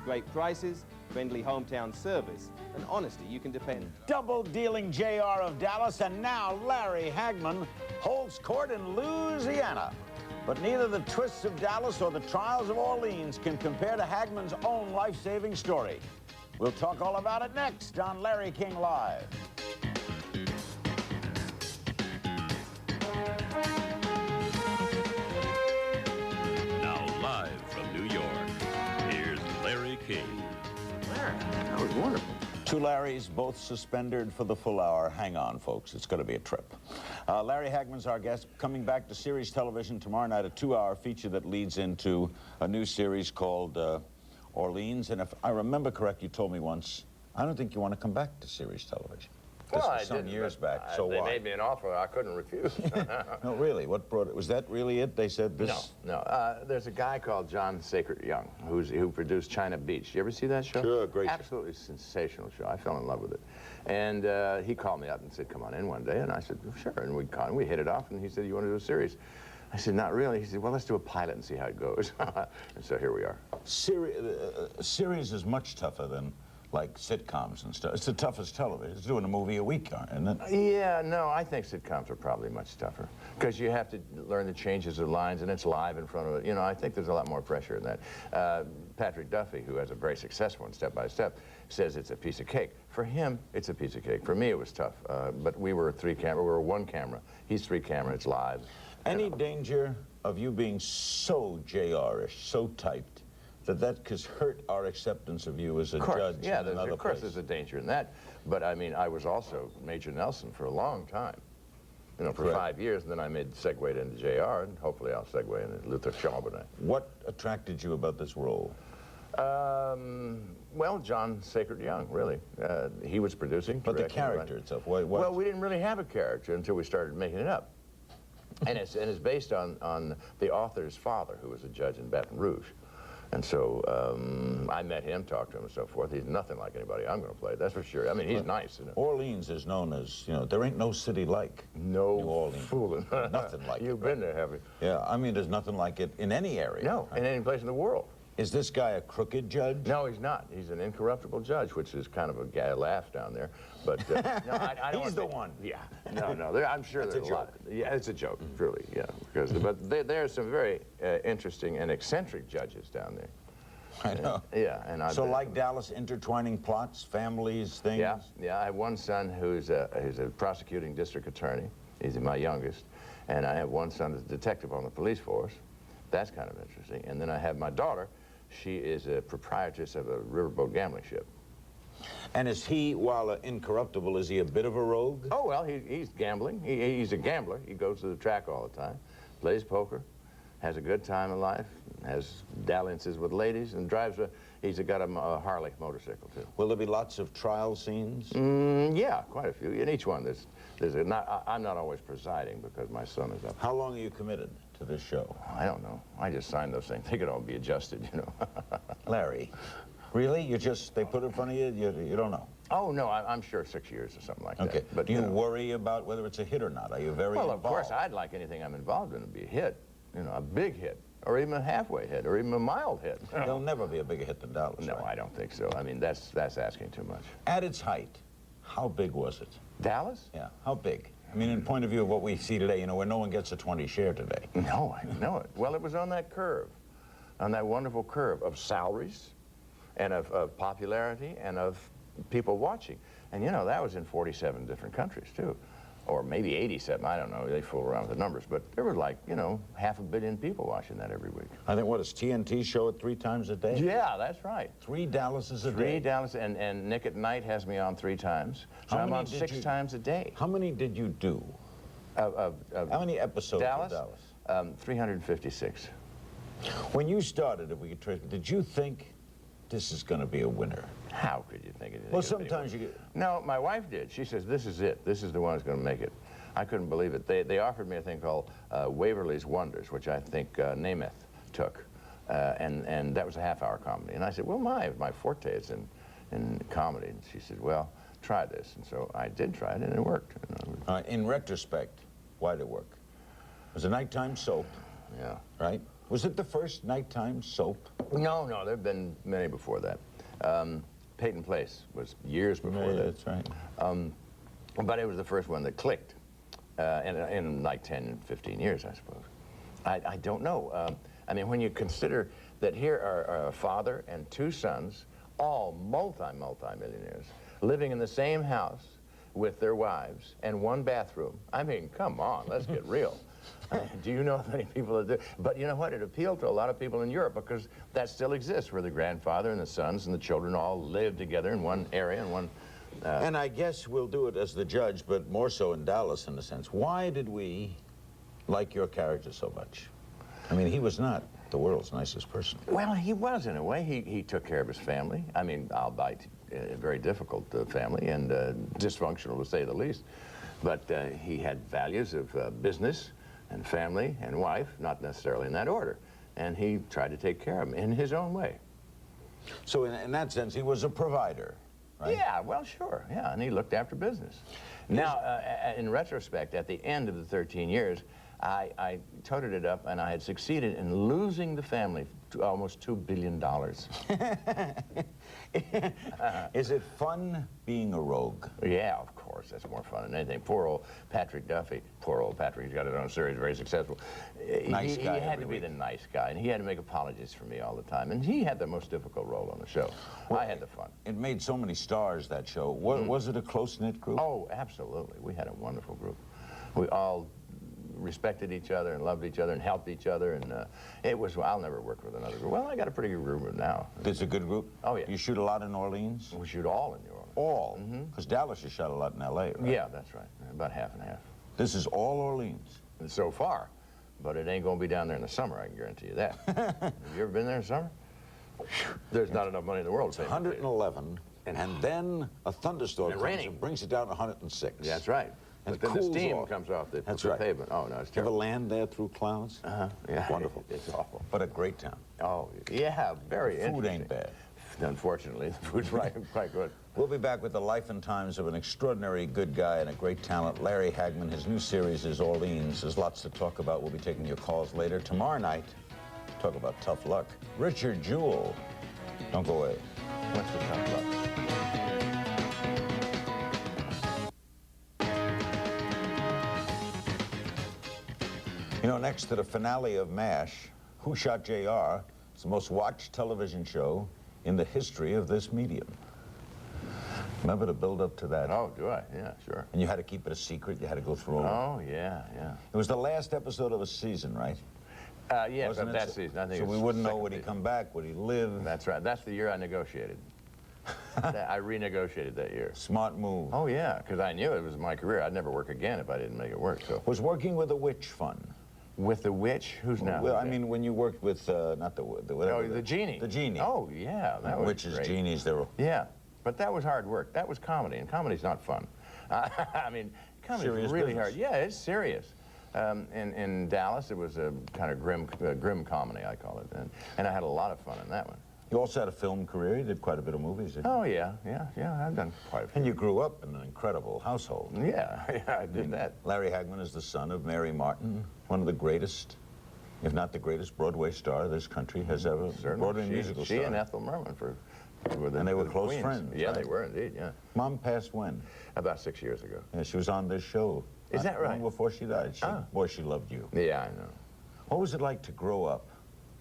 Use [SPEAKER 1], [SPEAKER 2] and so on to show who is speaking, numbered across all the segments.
[SPEAKER 1] Great prices, friendly hometown service, and honesty you can depend.
[SPEAKER 2] Double-dealing JR of Dallas, and now Larry Hagman holds court in Louisiana. But neither the twists of Dallas or the trials of Orleans can compare to Hagman's own life-saving story. We'll talk all about it next on Larry King Live.
[SPEAKER 3] Now live from New York, here's Larry King.
[SPEAKER 4] Larry, that was wonderful.
[SPEAKER 2] Two Larrys, both suspended for the full hour. Hang on, folks. It's going to be a trip. Larry Hagman's our guest, coming back to series television tomorrow night, a 2-hour feature that leads into a new series called Orleans. And if I remember correct, you told me once, I don't think you want to come back to series television.
[SPEAKER 4] Well,
[SPEAKER 2] this was some years back. So
[SPEAKER 4] they
[SPEAKER 2] why?
[SPEAKER 4] made me an offer I couldn't refuse.
[SPEAKER 2] No, really? What brought it? Was that really it? They said this?
[SPEAKER 4] No. There's a guy called John Sacred Young who produced China Beach. You ever see that show?
[SPEAKER 2] Sure, great show.
[SPEAKER 4] Absolutely sensational show. I fell in love with it. And he called me up and said, come on in one day. And I said, well, sure. And we hit it off. And he said, you want to do a series? I said, not really. He said, well, let's do a pilot and see how it goes. And so here we are.
[SPEAKER 2] Series is much tougher than like sitcoms and stuff. It's the toughest television. It's doing a movie a week, isn't it?
[SPEAKER 4] Yeah, no, I think sitcoms are probably much tougher because you have to learn the changes of lines and it's live in front of it. You know, I think there's a lot more pressure in that. Patrick Duffy, who has a very successful one, Step by Step, says it's a piece of cake. For him, it's a piece of cake. For me, it was tough. But we were we were one camera. He's 3 camera, it's live.
[SPEAKER 2] Any danger of you being so JR-ish, so typed, that could hurt our acceptance of you as a judge in another place?
[SPEAKER 4] Of course there's a danger in that. But I mean, I was also Major Nelson for a long time. You know, for
[SPEAKER 2] Correct.
[SPEAKER 4] 5 years, and then I segued into JR, and hopefully I'll segue into Luther Chauvenet.
[SPEAKER 2] What attracted you about this role?
[SPEAKER 4] Well, John Sacred Young, really. He was producing.
[SPEAKER 2] But the character itself, what?
[SPEAKER 4] Well, we didn't really have a character until we started making it up. And it's based on the author's father, who was a judge in Baton Rouge. And so I met him, talked to him, and so forth. He's nothing like anybody I'm going to play, that's for sure. I mean, he's nice. You know.
[SPEAKER 2] Orleans is known as, you know, there ain't no city like
[SPEAKER 4] no
[SPEAKER 2] New Orleans.
[SPEAKER 4] Fooling.
[SPEAKER 2] Nothing like it.
[SPEAKER 4] You've been there, have you?
[SPEAKER 2] Yeah, I mean, there's nothing like it in any area.
[SPEAKER 4] No, in any place in the world.
[SPEAKER 2] Is this guy a crooked judge?
[SPEAKER 4] No, he's not. He's an incorruptible judge, which is kind of a guy laugh down there. But no, I don't.
[SPEAKER 2] He's the one.
[SPEAKER 4] Yeah. No. I'm sure
[SPEAKER 2] That's
[SPEAKER 4] there's
[SPEAKER 2] a joke.
[SPEAKER 4] Yeah, it's a joke, truly. Yeah, but there are some very interesting and eccentric judges down there.
[SPEAKER 2] I know.
[SPEAKER 4] Yeah, and
[SPEAKER 2] so like Dallas, intertwining plots, families, things.
[SPEAKER 4] Yeah. I have one son who's a prosecuting district attorney. He's my youngest, and I have one son that's a detective on the police force. That's kind of interesting. And then I have my daughter. She is a proprietress of a riverboat gambling ship.
[SPEAKER 2] And is he, while incorruptible, is he a bit of a rogue?
[SPEAKER 4] Oh, well, he's gambling. He's a gambler. He goes to the track all the time, plays poker, has a good time in life, has dalliances with ladies, and he's got a Harley motorcycle, too.
[SPEAKER 2] Will there be lots of trial scenes?
[SPEAKER 4] Yeah, quite a few. In each one, I'm not always presiding because my son is up.
[SPEAKER 2] How long are you committed to this show?
[SPEAKER 4] I don't know. I just signed those things. They could all be adjusted, you know.
[SPEAKER 2] Larry, really? They put it in front of you? You don't know?
[SPEAKER 4] Oh, no, I'm sure 6 years or something like that.
[SPEAKER 2] Okay,
[SPEAKER 4] But
[SPEAKER 2] do you worry about whether it's a hit or not? Are you very involved?
[SPEAKER 4] Well, of course, I'd like anything I'm involved in to be a hit, you know, a big hit, or even a halfway hit, or even a mild hit.
[SPEAKER 2] There'll never be a bigger hit than Dallas.
[SPEAKER 4] No,
[SPEAKER 2] right?
[SPEAKER 4] I don't think so. I mean, that's asking too much.
[SPEAKER 2] At its height, how big was it?
[SPEAKER 4] Dallas?
[SPEAKER 2] Yeah, how big? I mean, in point of view of what we see today, you know, where no one gets a 20 share today.
[SPEAKER 4] No, I know it. Well, it was on that curve, on that wonderful curve of salaries and of popularity and of people watching. And, you know, that was in 47 different countries, too. Or maybe 87, I don't know, they fool around with the numbers. But there were like, you know, 500 million people watching that every week.
[SPEAKER 2] I think, what, does TNT show it 3 times a day?
[SPEAKER 4] Yeah, that's right.
[SPEAKER 2] 3 Dallases a day?
[SPEAKER 4] 3 Dallas, and Nick at Night has me on 3 times. So I'm on 6 times a day.
[SPEAKER 2] How many did you do?
[SPEAKER 4] How
[SPEAKER 2] many episodes
[SPEAKER 4] Dallas?
[SPEAKER 2] of Dallas?
[SPEAKER 4] 356.
[SPEAKER 2] When you started, if we could trace, did you think this is going to be a winner?
[SPEAKER 4] How could you think it?
[SPEAKER 2] Well, sometimes you get...
[SPEAKER 4] No, my wife did. She says, this is it. This is the one that's going to make it. I couldn't believe it. They offered me a thing called Waverly's Wonders, which I think Namath took. And that was a half-hour comedy. And I said, well, my forte is in comedy. And she said, well, try this. And so I did try it, and it worked.
[SPEAKER 2] In retrospect, why'd it work? It was a nighttime soap.
[SPEAKER 4] Yeah.
[SPEAKER 2] Right? Was it the first nighttime soap?
[SPEAKER 4] No, no, there have been many before that. Peyton Place was years before that.
[SPEAKER 2] That's right.
[SPEAKER 4] But it was the first one that clicked in like 10, 15 years, I suppose. I don't know. I mean, when you consider that here are a father and two sons, all multi-millionaires, living in the same house with their wives and one bathroom. I mean, come on, let's get real. Do you know of any people that do? But you know what? It appealed to a lot of people in Europe because that still exists, where the grandfather and the sons and the children all live together in one area and one...
[SPEAKER 2] And I guess we'll do it as the judge, but more so in Dallas in a sense. Why did we like your character so much? I mean, he was not the world's nicest person.
[SPEAKER 4] Well, he was in a way. He took care of his family. I mean, albeit a very difficult family and dysfunctional to say the least. But he had values of business and family and wife, not necessarily in that order. And he tried to take care of them in his own way.
[SPEAKER 2] So in that sense, he was a provider. Right?
[SPEAKER 4] Yeah, well, sure, yeah, and he looked after business. Now, in retrospect, at the end of the 13 years, I toted it up, and I had succeeded in losing the family to almost $2 billion.
[SPEAKER 2] Is it fun being a rogue?
[SPEAKER 4] Yeah, of course, that's more fun than anything. Poor old Patrick Duffy. Poor old Patrick, he's got his own series, very successful.
[SPEAKER 2] Nice guy.
[SPEAKER 4] He had to be the nice guy, and he had to make apologies for me all the time, and he had the most difficult role on the show. Well, I had the fun.
[SPEAKER 2] It made so many stars, that show. Was it a close-knit group?
[SPEAKER 4] Oh, absolutely. We had a wonderful group. We all respected each other and loved each other and helped each other, and it was, well, I'll never work with another group. Well, I got a pretty good group now.
[SPEAKER 2] It's a good group?
[SPEAKER 4] Oh, yeah.
[SPEAKER 2] You shoot a lot in New Orleans?
[SPEAKER 4] We shoot all in New Orleans.
[SPEAKER 2] All? Because Dallas has shot a lot in L.A., right?
[SPEAKER 4] Yeah, that's right. About half and half.
[SPEAKER 2] This is all Orleans?
[SPEAKER 4] And so far. But it ain't going to be down there in the summer, I can guarantee you that. Have you ever been there in the summer? There's not enough money in the world to pay.
[SPEAKER 2] 111, and then a thunderstorm comes and brings it down to 106.
[SPEAKER 4] That's right.
[SPEAKER 2] And
[SPEAKER 4] but then the steam comes off the pavement. Oh, no, it's
[SPEAKER 2] terrible.
[SPEAKER 4] terrible.
[SPEAKER 2] Ever land there through clouds?
[SPEAKER 4] Yeah.
[SPEAKER 2] Wonderful.
[SPEAKER 4] It's awful.
[SPEAKER 2] But a great town.
[SPEAKER 4] Oh, yeah, very interesting.
[SPEAKER 2] Food ain't bad.
[SPEAKER 4] Unfortunately, the food's quite good.
[SPEAKER 2] We'll be back with the life and times of an extraordinary good guy and a great talent, Larry Hagman. His new series is Orleans. There's lots to talk about. We'll be taking your calls later. Tomorrow night, talk about tough luck. Richard Jewell. Don't go away.
[SPEAKER 4] What's the tough luck?
[SPEAKER 2] You know, next to the finale of MASH, Who Shot JR? It's the most watched television show in the history of this medium. Remember the build up to that?
[SPEAKER 4] Oh, do I? Yeah, sure.
[SPEAKER 2] And you had to keep it a secret. You had to go through all.
[SPEAKER 4] Oh, yeah, yeah.
[SPEAKER 2] It was the last episode of a season, right?
[SPEAKER 4] Yeah, but that season. I think
[SPEAKER 2] so we wouldn't know would he come back, would he live?
[SPEAKER 4] That's right. That's the year I negotiated. I renegotiated that year.
[SPEAKER 2] Smart move.
[SPEAKER 4] Oh, yeah, because I knew it was my career. I'd never work again if I didn't make it work. So.
[SPEAKER 2] Was working with a witch fun?
[SPEAKER 4] With the witch? Who's now?
[SPEAKER 2] Well, I mean, when you worked with, not the whatever.
[SPEAKER 4] Oh, the Jeannie.
[SPEAKER 2] The Jeannie.
[SPEAKER 4] Oh, yeah, that was
[SPEAKER 2] Witches,
[SPEAKER 4] great.
[SPEAKER 2] Genies, they were...
[SPEAKER 4] Yeah, but that was hard work. That was comedy, and comedy's not fun. I mean, comedy's really hard. Yeah, it's serious. In Dallas, it was a kind of grim comedy, I call it, and I had a lot of fun in that one.
[SPEAKER 2] You also had a film career. You did quite a bit of movies, didn't you?
[SPEAKER 4] Oh, yeah, I've done quite a few.
[SPEAKER 2] And you grew up in an incredible household.
[SPEAKER 4] Yeah, I did that.
[SPEAKER 2] Larry Hagman is the son of Mary Martin, one of the greatest, if not the greatest, Broadway star this country has ever.
[SPEAKER 4] Certainly.
[SPEAKER 2] Broadway musical star.
[SPEAKER 4] She and Ethel Merman
[SPEAKER 2] and they were close
[SPEAKER 4] queens.
[SPEAKER 2] friends.
[SPEAKER 4] Yeah,
[SPEAKER 2] right?
[SPEAKER 4] they were indeed, yeah.
[SPEAKER 2] Mom passed when?
[SPEAKER 4] About 6 years ago.
[SPEAKER 2] Yeah, she was on this show.
[SPEAKER 4] Is that right?
[SPEAKER 2] Long before she died. Boy, she loved you.
[SPEAKER 4] Yeah, I know.
[SPEAKER 2] What was it like to grow up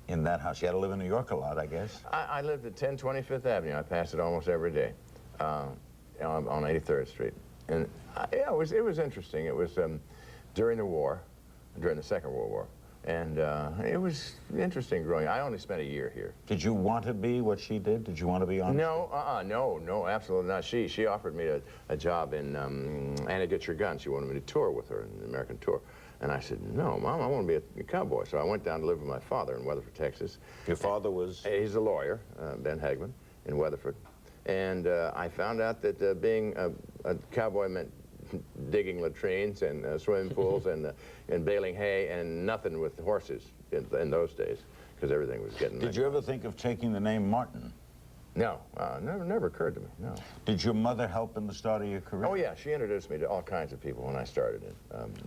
[SPEAKER 2] in that house? You had to live in New York a lot, I guess.
[SPEAKER 4] I lived at 1025th Avenue. I passed it almost every day on 83rd Street. And yeah, it was interesting. It was during the war, during the Second World War. And it was interesting growing. I only spent a year here.
[SPEAKER 2] Did you want to be what she did? Did you want to be on?
[SPEAKER 4] No, no, absolutely not. She offered me a job in Anna Get Your Gun. She wanted me to tour with her in the American tour. And I said, no, Mom, I want to be a cowboy. So I went down to live with my father in Weatherford, Texas.
[SPEAKER 2] Your father was?
[SPEAKER 4] He's a lawyer, Ben Hagman, in Weatherford. And I found out that being a cowboy meant digging latrines and swimming pools and baling hay and nothing with horses in those days, because everything was getting...
[SPEAKER 2] Did you ever think of taking the name Martin?
[SPEAKER 4] No, never occurred to me, no.
[SPEAKER 2] Did your mother help in the start of your career?
[SPEAKER 4] Oh, yeah, she introduced me to all kinds of people when I started it.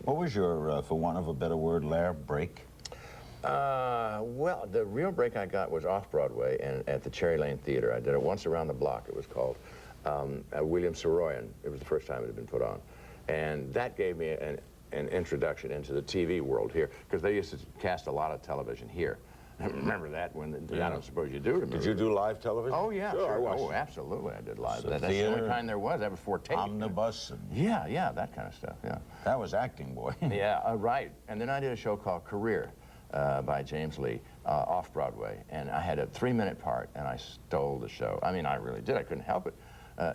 [SPEAKER 2] What was your, for want of a better word, Lair, break?
[SPEAKER 4] Well, the real break I got was off-Broadway and at the Cherry Lane Theater. I did it once around the block, it was called. William Saroyan, it was the first time it had been put on. And that gave me an introduction into the TV world here, because they used to cast a lot of television here. I remember that when, I don't suppose you do remember.
[SPEAKER 2] Did you do live television?
[SPEAKER 4] Oh, yeah,
[SPEAKER 2] sure.
[SPEAKER 4] Oh, absolutely, I did live.
[SPEAKER 2] So
[SPEAKER 4] That's the only kind there was. That was before tape.
[SPEAKER 2] Omnibus.
[SPEAKER 4] Yeah, that kind of stuff, yeah.
[SPEAKER 2] That was acting, boy.
[SPEAKER 4] Yeah, right. And then I did a show called Career by James Lee off-Broadway. And I had a 3-minute part, and I stole the show. I mean, I really did. I couldn't help it.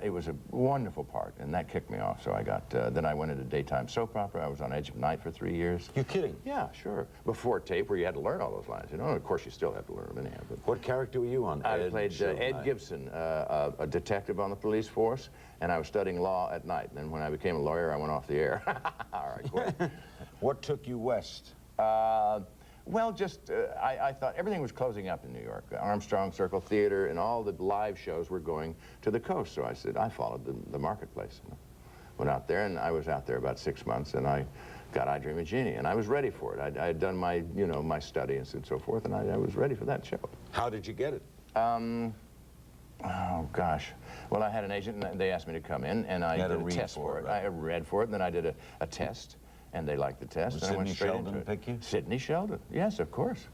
[SPEAKER 4] It was a wonderful part, and that kicked me off. So I got, then I went into daytime soap opera. I was on Edge of Night for 3 years.
[SPEAKER 2] You're kidding?
[SPEAKER 4] Yeah, sure. Before tape, where you had to learn all those lines. You know, of course, you still have to learn them anyhow. But
[SPEAKER 2] what character were you on?
[SPEAKER 4] I played Ed Gibson, a detective on the police force, and I was studying law at night. And then when I became a lawyer, I went off the air. All right, great.
[SPEAKER 2] What took you west?
[SPEAKER 4] Well, just, I thought everything was closing up in New York. Armstrong Circle Theater and all the live shows were going to the coast. So I said, I followed the marketplace. You know. Went out there, and I was out there about 6 months, and I got I Dream of Jeannie, and I was ready for it. I had done my, you know, my study and so forth, and I was ready for that show.
[SPEAKER 2] How did you get it?
[SPEAKER 4] Oh, gosh. Well, I had an agent, and they asked me to come in, and I did a test for it.
[SPEAKER 2] Right?
[SPEAKER 4] I read for it, and then I did a test. And they liked the test.
[SPEAKER 2] Did
[SPEAKER 4] and I went
[SPEAKER 2] Sidney
[SPEAKER 4] straight into
[SPEAKER 2] Sheldon
[SPEAKER 4] it.
[SPEAKER 2] pick you?
[SPEAKER 4] Sidney Sheldon, yes, of course.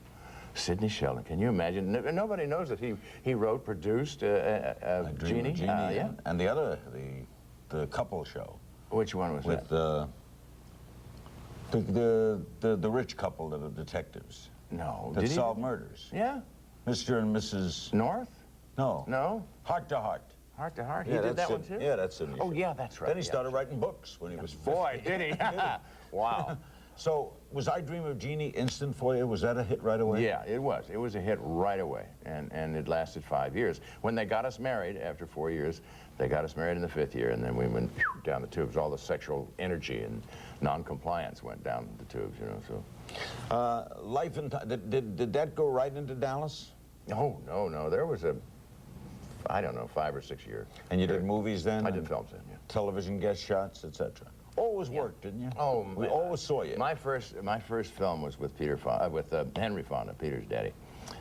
[SPEAKER 4] Sidney Sheldon, can you imagine? Nobody knows that he wrote, produced Jeannie.
[SPEAKER 2] Yeah. And the other, the couple show.
[SPEAKER 4] Which one was
[SPEAKER 2] with
[SPEAKER 4] that?
[SPEAKER 2] The rich couple that are detectives.
[SPEAKER 4] No.
[SPEAKER 2] That solve murders.
[SPEAKER 4] Yeah.
[SPEAKER 2] Mr. and Mrs.
[SPEAKER 4] North?
[SPEAKER 2] No.
[SPEAKER 4] No?
[SPEAKER 2] Heart to Heart.
[SPEAKER 4] Heart to Heart?
[SPEAKER 2] Yeah,
[SPEAKER 4] he did that one too?
[SPEAKER 2] Yeah, that's Sidney.
[SPEAKER 4] Oh, yeah, that's right.
[SPEAKER 2] Then he started writing books when he was 50.
[SPEAKER 4] Boy, did he? Wow.
[SPEAKER 2] So, was I Dream of Jeannie instant for you? Was that a hit right away?
[SPEAKER 4] Yeah, it was. It was a hit right away, and it lasted 5 years. When they got us married, after 4 years, they got us married in the 5th year, and then we went down the tubes. All the sexual energy and non-compliance went down the tubes, you know, so.
[SPEAKER 2] Life and Time, did that go right into Dallas?
[SPEAKER 4] No. There was I don't know, 5 or 6 years.
[SPEAKER 2] And you did movies then?
[SPEAKER 4] I did films then, yeah.
[SPEAKER 2] Television guest shots, etc. Always worked, didn't you?
[SPEAKER 4] Oh,
[SPEAKER 2] we always saw you.
[SPEAKER 4] My first film was with Henry Fonda, Peter's daddy,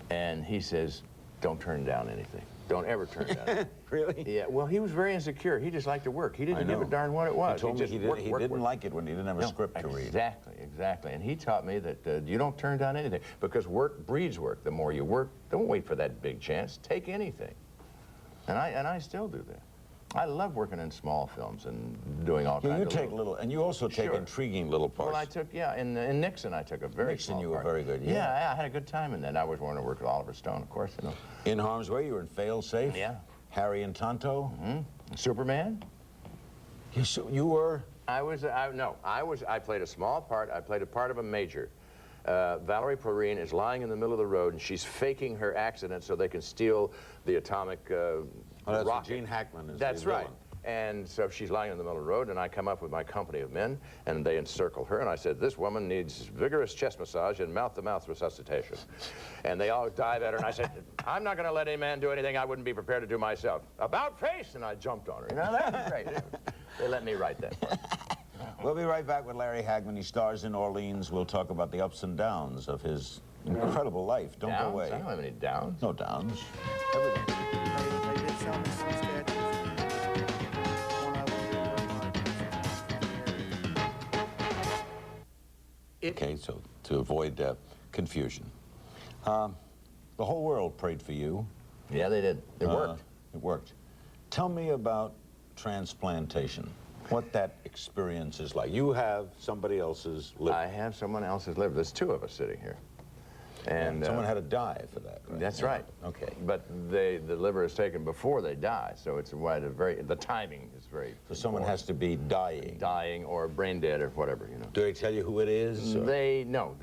[SPEAKER 4] and he says, "Don't turn down anything. Don't ever turn down anything."
[SPEAKER 2] Really?
[SPEAKER 4] Yeah. Well, he was very insecure. He just liked to work. He didn't give a darn what it was.
[SPEAKER 2] He told me he didn't like it when he didn't have a
[SPEAKER 4] No,
[SPEAKER 2] script to read.
[SPEAKER 4] Exactly. And he taught me that you don't turn down anything because work breeds work. The more you work, don't wait for that big chance. Take anything. And I still do that. I love working in small films and doing all kinds of
[SPEAKER 2] take little, and you also take intriguing little parts.
[SPEAKER 4] Well, I took, in Nixon, I took a very small
[SPEAKER 2] Nixon, you were
[SPEAKER 4] part.
[SPEAKER 2] very good,
[SPEAKER 4] Yeah, I had a good time in that. I always wanted to work with Oliver Stone, of course, you know.
[SPEAKER 2] In Harm's Way, you were in Fail Safe.
[SPEAKER 4] Yeah.
[SPEAKER 2] Harry and Tonto.
[SPEAKER 4] Mm-hmm. Superman.
[SPEAKER 2] You were?
[SPEAKER 4] I played a small part. I played a part of a major. Valerie Perrine is lying in the middle of the road, and she's faking her accident so they can steal the atomic rocket.
[SPEAKER 2] Gene Hackman is
[SPEAKER 4] That's
[SPEAKER 2] the
[SPEAKER 4] right.
[SPEAKER 2] villain.
[SPEAKER 4] And so she's lying in the middle of the road, and I come up with my company of men, and they encircle her, and I said, "This woman needs vigorous chest massage and mouth-to-mouth resuscitation." And they all dive at her, and I said, "I'm not going to let any man do anything I wouldn't be prepared to do myself. About face!" And I jumped on her. You know, that was great. They let me write that part.
[SPEAKER 2] We'll be right back with Larry Hagman. He stars in Orleans. We'll talk about the ups and downs of his incredible life. Don't go away.
[SPEAKER 4] I don't have any downs.
[SPEAKER 2] No downs. Everything.
[SPEAKER 5] They did show me some sketches. One of them
[SPEAKER 2] Okay, so to avoid confusion. The whole world prayed for you.
[SPEAKER 4] Yeah, they did. It worked.
[SPEAKER 2] It worked. Tell me about transplantation. What that experience is like. You have somebody else's liver.
[SPEAKER 4] I have someone else's liver. There's 2 of us sitting here. And
[SPEAKER 2] someone had to die for that, right?
[SPEAKER 4] That's right.
[SPEAKER 2] Okay.
[SPEAKER 4] But the liver is taken before they die, so it's the timing is very
[SPEAKER 2] So someone has to be dying.
[SPEAKER 4] dying or brain dead or whatever, you know.
[SPEAKER 2] Do they tell you who it is? Or?
[SPEAKER 4] They don't.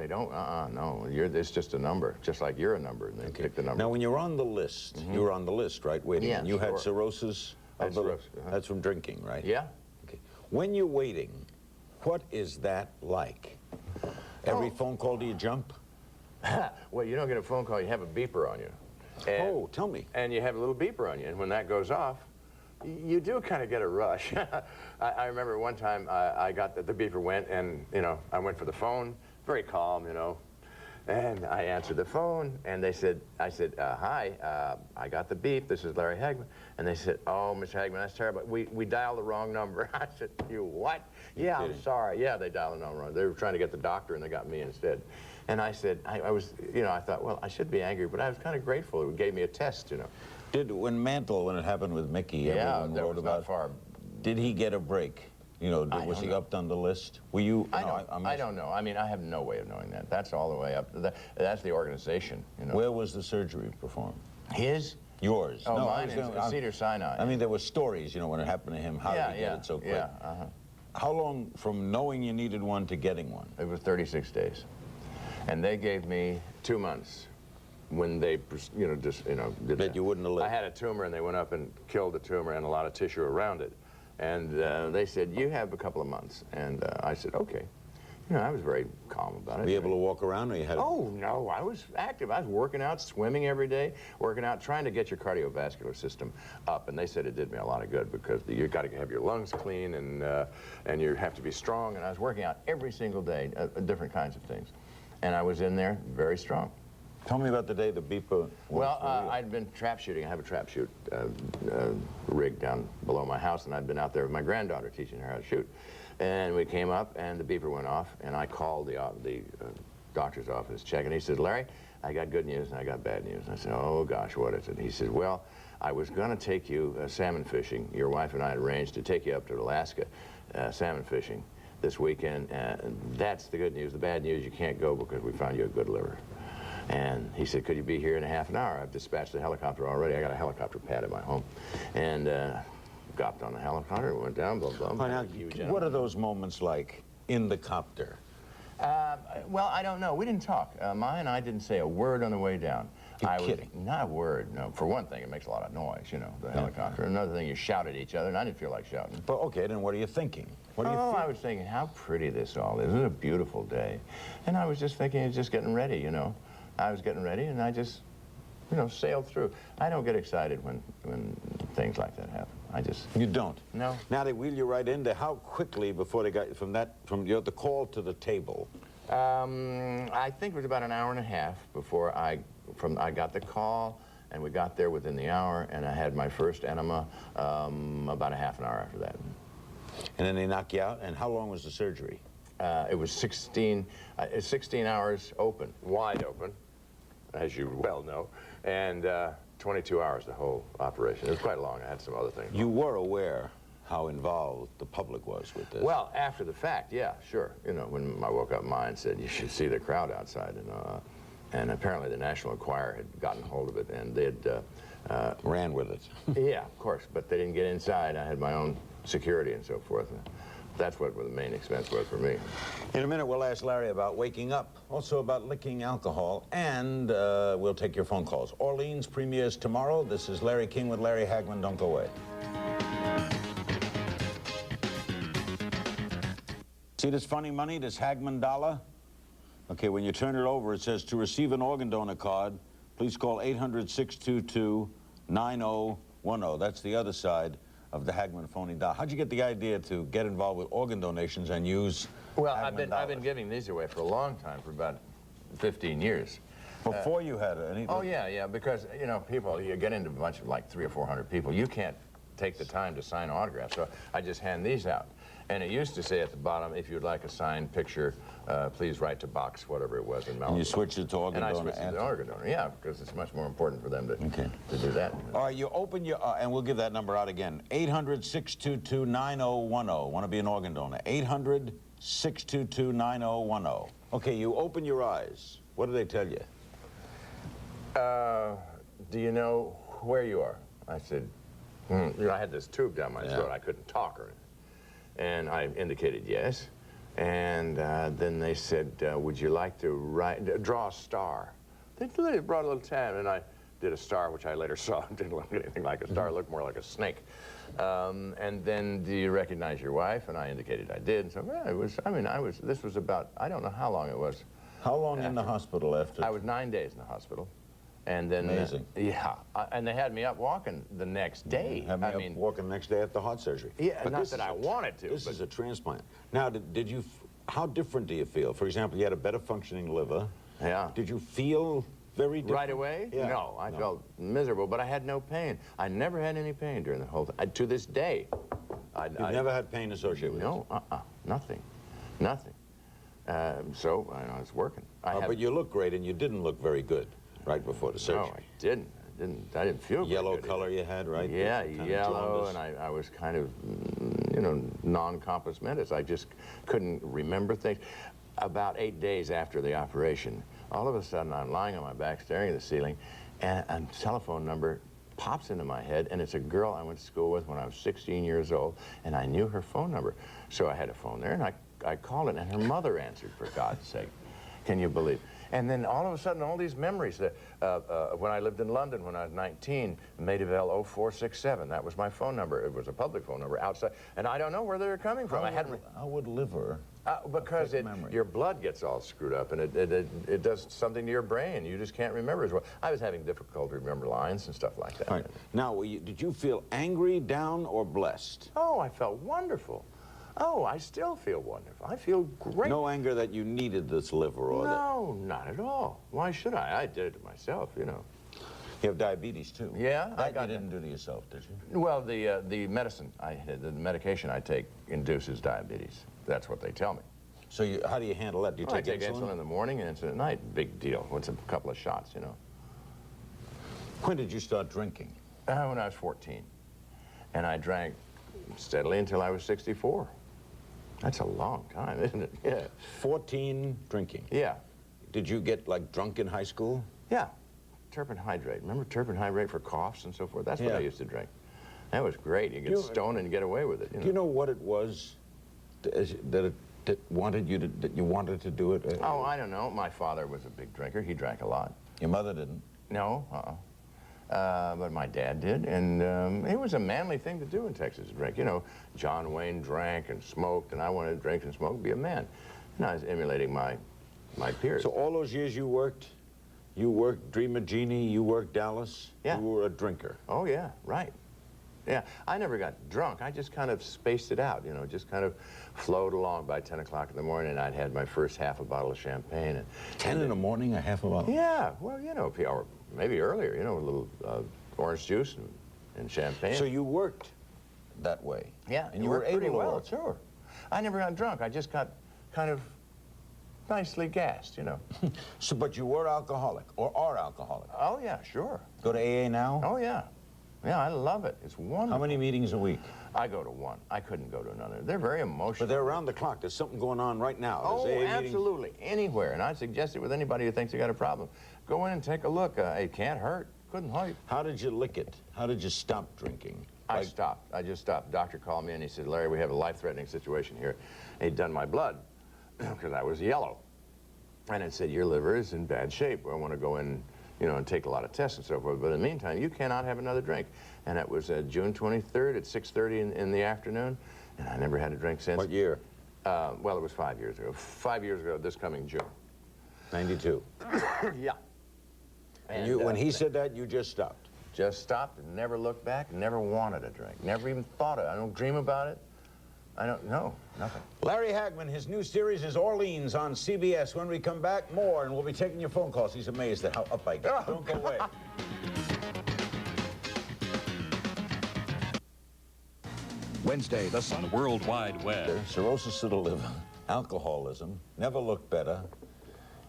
[SPEAKER 4] No. It's just a number, just like you're a number, and they pick the number.
[SPEAKER 2] Now, when you're on the list, you were on the list, right? Waiting.
[SPEAKER 4] Yeah,
[SPEAKER 2] and you had
[SPEAKER 4] sure.
[SPEAKER 2] cirrhosis of the
[SPEAKER 4] cirrhosis,
[SPEAKER 2] That's from drinking, right?
[SPEAKER 4] Yeah.
[SPEAKER 2] Okay. When you're waiting, what is that like? Every phone call, do you jump?
[SPEAKER 4] Well, you don't get a phone call, you have a beeper on you. And,
[SPEAKER 2] tell me.
[SPEAKER 4] And you have a little beeper on you, and when that goes off, you do kind of get a rush. I remember one time I got the beeper went, and, you know, I went for the phone, very calm, you know. And I answered the phone, and I said, hi, I got the beep, this is Larry Hagman. And they said, oh, Mr. Hagman, that's terrible. We dialed the wrong number. I said, you what? Yeah, I'm sorry. Yeah, they dialed the number wrong. They were trying to get the doctor, and they got me instead. And I said, I was, you know, I thought, well, I should be angry, but I was kind of grateful. It gave me a test, you know.
[SPEAKER 2] When it happened with Mickey, everyone wrote about
[SPEAKER 4] not far.
[SPEAKER 2] Did he get a break? You know, was he up on the list? Were you?
[SPEAKER 4] I don't know. I mean, I have no way of knowing that. That's all the way up. That's the organization, you know.
[SPEAKER 2] Where was the surgery performed?
[SPEAKER 4] His?
[SPEAKER 2] Yours?
[SPEAKER 4] Oh, no, mine is Cedars-Sinai.
[SPEAKER 2] I mean, there were stories, you know, when it happened to him. How did he get it so quick?
[SPEAKER 4] Yeah,
[SPEAKER 2] How long from knowing you needed one to getting one?
[SPEAKER 4] It was 36 days. And they gave me 2 months when they, you know, just, you know, did that.
[SPEAKER 2] You wouldn't have lived.
[SPEAKER 4] I had a tumor, and they went up and killed the tumor and a lot of tissue around it. And they said, you have a couple of months. And I said, okay. You know, I was very calm about it.
[SPEAKER 2] Were you able to walk around, or you had?
[SPEAKER 4] Oh, no, I was active. I was working out, swimming every day, working out, trying to get your cardiovascular system up. And they said it did me a lot of good because you got to have your lungs clean, and you have to be strong. And I was working out every single day, different kinds of things. And I was in there very strong.
[SPEAKER 2] Tell me about the day the beeper.
[SPEAKER 4] Well, I'd been trap shooting. I have a trap shoot rig down below my house, and I'd been out there with my granddaughter teaching her how to shoot. And we came up, and the beeper went off, and I called the doctor's office, check, and he said, Larry, I got good news and I got bad news. And I said, oh, gosh, what is it? He said, well, I was going to take you salmon fishing. Your wife and I had arranged to take you up to Alaska salmon fishing this weekend. That's the good news. The bad news, you can't go because we found you a good liver. And he said, could you be here in a half an hour? I've dispatched a helicopter already. I got a helicopter pad at my home. And got on the helicopter, went down, blah, blah, blah.
[SPEAKER 2] Now, what are those moments like in the copter?
[SPEAKER 4] Well, I don't know. We didn't talk. Ma and I didn't say a word on the way down.
[SPEAKER 2] You're kidding.
[SPEAKER 4] Not a word, no. For one thing, it makes a lot of noise, you know, the helicopter. Another thing, you shout at each other, and I didn't feel like shouting.
[SPEAKER 2] Well, okay, then what are you thinking? What do you think?
[SPEAKER 4] I was thinking, how pretty this all is. It was a beautiful day. And I was just thinking, it's just getting ready, you know. I was getting ready, and I just, you know, sailed through. I don't get excited when things like that happen. I just...
[SPEAKER 2] You don't?
[SPEAKER 4] No.
[SPEAKER 2] Now they wheel you right into how quickly before they got from the call to the table?
[SPEAKER 4] I think it was about an hour and a half before I got the call, and we got there within the hour, and I had my first enema about a half an hour after that.
[SPEAKER 2] And then they knock you out, and how long was the surgery?
[SPEAKER 4] It was 16 hours open, wide open, as you well know, and 22 hours the whole operation. It was quite long. I had some other things.
[SPEAKER 2] You were aware how involved the public was with this?
[SPEAKER 4] Well, after the fact, yeah, sure. You know, when I woke up, mine said, you should see the crowd outside. And apparently the National Enquirer had gotten hold of it, and they'd...
[SPEAKER 2] ran with it.
[SPEAKER 4] Yeah, of course, but they didn't get inside. I had my own security and so forth. That's what the main expense was for me.
[SPEAKER 2] In a minute, we'll ask Larry about waking up, also about licking alcohol, and we'll take your phone calls. Orleans premieres tomorrow. This is Larry King with Larry Hagman. Don't go away. See this funny money, this Hagman dollar? Okay, when you turn it over, it says, to receive an organ donor card, please call 800-622-9010. That's the other side of the Hagman phony dollar. How'd you get the idea to get involved with organ donations and use
[SPEAKER 4] Well,
[SPEAKER 2] Hagman
[SPEAKER 4] I've been giving these away for a long time, for about 15 years.
[SPEAKER 2] Before you had any...
[SPEAKER 4] Oh, yeah, because, you know, people, you get into a bunch of like 300 or 400 people, you can't take the time to sign autographs, so I just hand these out. And it used to say at the bottom, if you'd like a signed picture, please write to box, whatever it was in Malibu.
[SPEAKER 2] And you switched it to organ donor?
[SPEAKER 4] And I switched it to organ donor, yeah, because it's much more important for them to do that.
[SPEAKER 2] All right, you open your, and we'll give that number out again, 800-622-9010. Want to be an organ donor, 800-622-9010. Okay, you open your eyes. What do they tell you?
[SPEAKER 4] Do you know where you are? I said, You know, I had this tube down my throat. I couldn't talk or anything. And I indicated yes. And then they said, would you like to draw a star? They brought a little tab, and I did a star, which I later saw. It didn't look anything like a star. It looked more like a snake. And then, do you recognize your wife? And I indicated I did. So, yeah, it was, this was about, I don't know how long it was.
[SPEAKER 2] How long in the hospital after?
[SPEAKER 4] I was 9 days in the hospital. And then,
[SPEAKER 2] amazing.
[SPEAKER 4] And they had me up walking the next day.
[SPEAKER 2] Had me up walking the next day after heart surgery.
[SPEAKER 4] Yeah, but not that I wanted to.
[SPEAKER 2] This is a transplant. Now, how different do you feel? For example, you had a better functioning liver,
[SPEAKER 4] Yeah.
[SPEAKER 2] Did you feel very different?
[SPEAKER 4] Right away?
[SPEAKER 2] Yeah.
[SPEAKER 4] No, I felt miserable, but I had no pain. I never had any pain during the whole thing. To this day.
[SPEAKER 2] You've never had pain associated with
[SPEAKER 4] No, nothing. Nothing. So, I know, it's working.
[SPEAKER 2] But you look great, and you didn't look very good right before the surgery.
[SPEAKER 4] No, I didn't. I didn't feel
[SPEAKER 2] Yellow
[SPEAKER 4] good
[SPEAKER 2] color you had, right?
[SPEAKER 4] Yeah,
[SPEAKER 2] Kind of
[SPEAKER 4] yellow,
[SPEAKER 2] jaundice.
[SPEAKER 4] and I was kind of, you know, non-compos mentis. I just couldn't remember things. About 8 days after the operation, all of a sudden I'm lying on my back staring at the ceiling, and a telephone number pops into my head, and it's a girl I went to school with when I was 16 years old, and I knew her phone number. So I had a phone there, and I called it, and her mother answered, for God's sake. Can you believe? And then all of a sudden, all these memories. When I lived in London when I was 19, Maidavale 0467, that was my phone number. It was a public phone number outside, and I don't know where they were coming from.
[SPEAKER 2] How would liver?
[SPEAKER 4] Because your blood gets all screwed up, and it does something to your brain. You just can't remember as well. I was having difficulty remember lines and stuff like that.
[SPEAKER 2] Right. Now, did you feel angry, down, or blessed?
[SPEAKER 4] Oh, I felt wonderful. Oh, I still feel wonderful. I feel great.
[SPEAKER 2] No anger that you needed this liver or that?
[SPEAKER 4] No, not at all. Why should I? I did it to myself, you know.
[SPEAKER 2] You have diabetes, too.
[SPEAKER 4] Yeah,
[SPEAKER 2] That you didn't do to yourself, did you?
[SPEAKER 4] Well, the medicine, the medication I take induces diabetes. That's what they tell me.
[SPEAKER 2] So how do you handle that? Do you
[SPEAKER 4] I
[SPEAKER 2] take
[SPEAKER 4] take insulin in the morning and insulin at night. Big deal. It's a couple of shots, you know.
[SPEAKER 2] When did you start drinking?
[SPEAKER 4] When I was 14. And I drank steadily until I was 64. That's a long time, isn't it? Yeah.
[SPEAKER 2] 14 drinking.
[SPEAKER 4] Yeah.
[SPEAKER 2] Did you get, like, drunk in high school?
[SPEAKER 4] Yeah. Turpin hydrate. Remember turpin hydrate for coughs and so forth? That's what I used to drink. That was great. You get stoned and get away with it. You know?
[SPEAKER 2] Do you know what it was that wanted you to do it?
[SPEAKER 4] Oh, I don't know. My father was a big drinker. He drank a lot.
[SPEAKER 2] Your mother didn't?
[SPEAKER 4] No, but my dad did, and it was a manly thing to do in Texas, to drink. You know, John Wayne drank and smoked, and I wanted to drink and smoke, be a man. And I was emulating my peers.
[SPEAKER 2] So all those years you worked Dream of Jeannie, you worked Dallas,
[SPEAKER 4] Yeah.
[SPEAKER 2] you were a drinker.
[SPEAKER 4] Oh, yeah, right. Yeah, I never got drunk. I just kind of spaced it out, you know, just kind of flowed along. By 10 o'clock in the morning, and I'd had my first half a bottle of champagne. And
[SPEAKER 2] 10 in the morning, a half a bottle?
[SPEAKER 4] Yeah, well, you know, or maybe earlier, you know, a little orange juice and champagne.
[SPEAKER 2] So you worked that way?
[SPEAKER 4] Yeah,
[SPEAKER 2] And you were able
[SPEAKER 4] pretty
[SPEAKER 2] to
[SPEAKER 4] well,
[SPEAKER 2] work?
[SPEAKER 4] sure. I never got drunk. I just got kind of nicely gassed, you know.
[SPEAKER 2] So, but you were alcoholic, or are alcoholic?
[SPEAKER 4] Oh, yeah, sure.
[SPEAKER 2] Go to AA now?
[SPEAKER 4] Oh, yeah. Yeah, I love it. It's wonderful.
[SPEAKER 2] How many meetings a week?
[SPEAKER 4] I go to one. I couldn't go to another. They're very emotional.
[SPEAKER 2] But they're around the clock. There's something going on right now.
[SPEAKER 4] Oh,
[SPEAKER 2] There's AA meetings.
[SPEAKER 4] absolutely. Anywhere. And I suggest it with anybody who thinks you got a problem. Go in and take a look. It can't hurt. Couldn't hurt.
[SPEAKER 2] How did you lick it? How did you stop drinking?
[SPEAKER 4] I stopped. I just stopped. Doctor called me and he said, Larry, we have a life-threatening situation here. He'd done my blood because I was yellow. And it said, your liver is in bad shape. I want to go in, you know, and take a lot of tests and so forth. But in the meantime, you cannot have another drink. And it was June 23rd at 6:30 in the afternoon. And I never had a drink since.
[SPEAKER 2] What year?
[SPEAKER 4] Well, it was 5 years ago. 5 years ago, this coming June.
[SPEAKER 2] 92.
[SPEAKER 4] Yeah.
[SPEAKER 2] And you, when he said that, you just stopped?
[SPEAKER 4] Just stopped and never looked back, never wanted a drink, never even thought of it. I don't dream about it. I don't know, nothing.
[SPEAKER 2] Larry Hagman, his new series is Orleans on CBS. When we come back, more, and we'll be taking your phone calls. He's amazed at how up I get. Don't go away.
[SPEAKER 6] Wednesday,
[SPEAKER 3] On the World Wide Web.
[SPEAKER 2] Cirrhosis of the liver, alcoholism, never looked better,